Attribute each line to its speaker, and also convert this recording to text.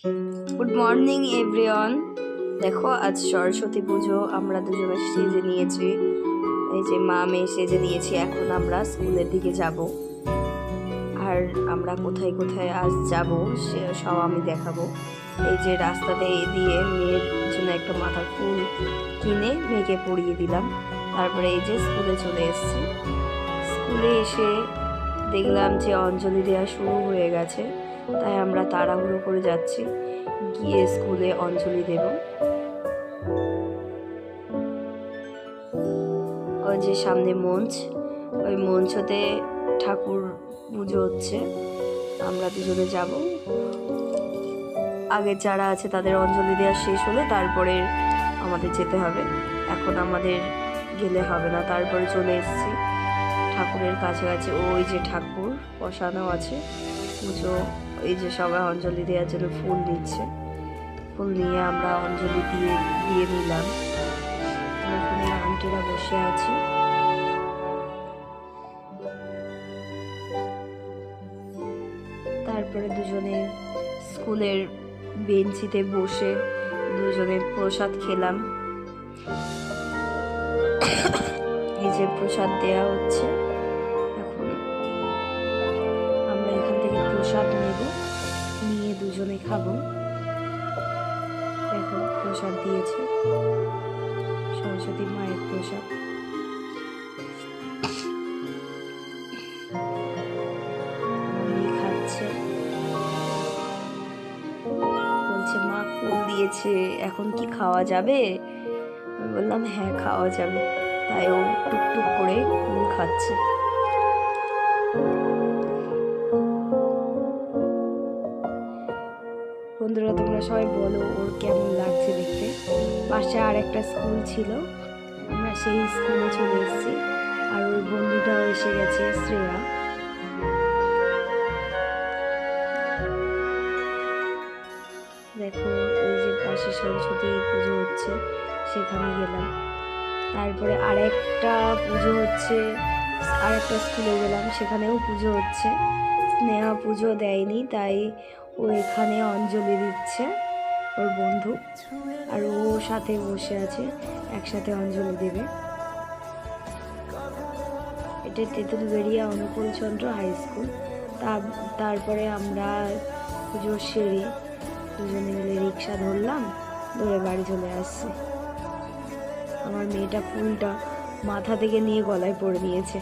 Speaker 1: Good morning everyone. দেখো আজ সরস্বতী পুজো, আমরা দুজনে সেজে নিয়েছি। এই যে মা মেয়ে সেজে নিয়েছি। এখন আমরা স্কুলের দিকে যাব, আর আমরা কোথায় কোথায় আজ যাব সে সব আমি দেখাবো। এই যে রাস্তাতে দিয়ে মেয়ের জন্য একটা মাথার ফুল কিনে মেয়েকে পরিয়ে দিলাম। তারপরে এই যে স্কুলে চলে এসেছি। স্কুলে এসে দেখলাম যে অঞ্জলি দেওয়া শুরু হয়ে গেছে, তাই আমরা তাড়াহুড়ো করে যাচ্ছি, গিয়ে স্কুলে অঞ্জলি দেব। ওই যে সামনে মঞ্চ, ওই মঞ্চতে ঠাকুর পুজো হচ্ছে। আমরা দুজনে যাব। আগে যারা আছে তাদের অঞ্জলি দেওয়া শেষ হলে তারপরে আমাদের যেতে হবে। এখন আমাদের গেলে হবে না। তারপরে চলে এসেছি ঠাকুরের কাছাকাছি। ওই যে ঠাকুর বসানো আছে পুজো। এই যে সবাই অঞ্জলি দেওয়ার জন্য ফুল নিচ্ছে। ফুল নিয়ে আমরা অঞ্জলি দিয়ে নিলাম। এখানে আন্টিরা বসে আছে। তারপরে দুজনে স্কুলের বেঞ্চিতে বসে দুজনে প্রসাদ খেলাম। এই যে প্রসাদ দেয়া হচ্ছে। এখন আমরা এখান থেকে প্রসাদ নেব, নিয়ে দুজনে খাবো। দেখো প্রসাদ দিয়েছে, সরস্বতী মায়ের প্রসাদ। খাচ্ছে, বলছে মা ফুল দিয়েছে, এখন কি খাওয়া যাবে? আমি বললাম হ্যাঁ খাওয়া যাবে। তাই ও টুকটুক করে ফুল খাচ্ছে। বন্ধুরা তোমরা সবাই বলো ওর কেমন লাগছে দেখতে। পাশে আর একটা স্কুল ছিল, আমরা সেই স্কুলে চলে এসেছি। আর ওর বন্ধুটাও এসে গেছে, শ্রেয়া। দেখো ওই যে পাশে সরস্বতী পুজো হচ্ছে, সেখানে গেলাম। তারপরে আরেকটা পুজো হচ্ছে, আরেকটা স্কুলে গেলাম, সেখানেও পুজো হচ্ছে। স্নেহা পুজো দেয়নি, তাই ও এখানে অঞ্জলি দিচ্ছে ওর বন্ধু, আর ও সাথে বসে আছে, একসাথে অঞ্জলি দেবে। এটা তেঁতুলবেড়িয়া অনুকূলচন্দ্র হাই স্কুল। তারপরে আমরা পুজো সেরে দুজনে মিলে রিক্সা ধরলাম, ধরে বাড়ি চলে আসছি। আমার মেয়েটা ফুলটা মাথা থেকে নিয়ে গলায় পরে নিয়েছে।